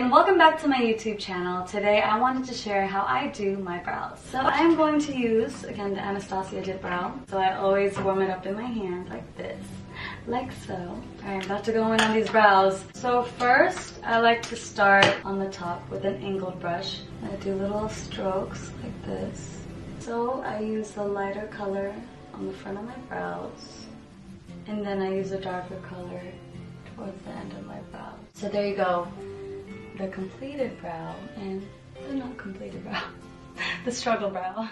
And welcome back to my YouTube channel. Today I wanted to share how I do my brows. So I am going to use, again, the Anastasia Dip Brow. So I always warm it up in my hand like this, like so. Alright, I'm about to go in on these brows. So first, I like to start on the top with an angled brush. I do little strokes like this. So I use the lighter color on the front of my brows. And then I use a darker color towards the end of my brow. So there you go. The completed brow and the not completed brow. The struggle brow.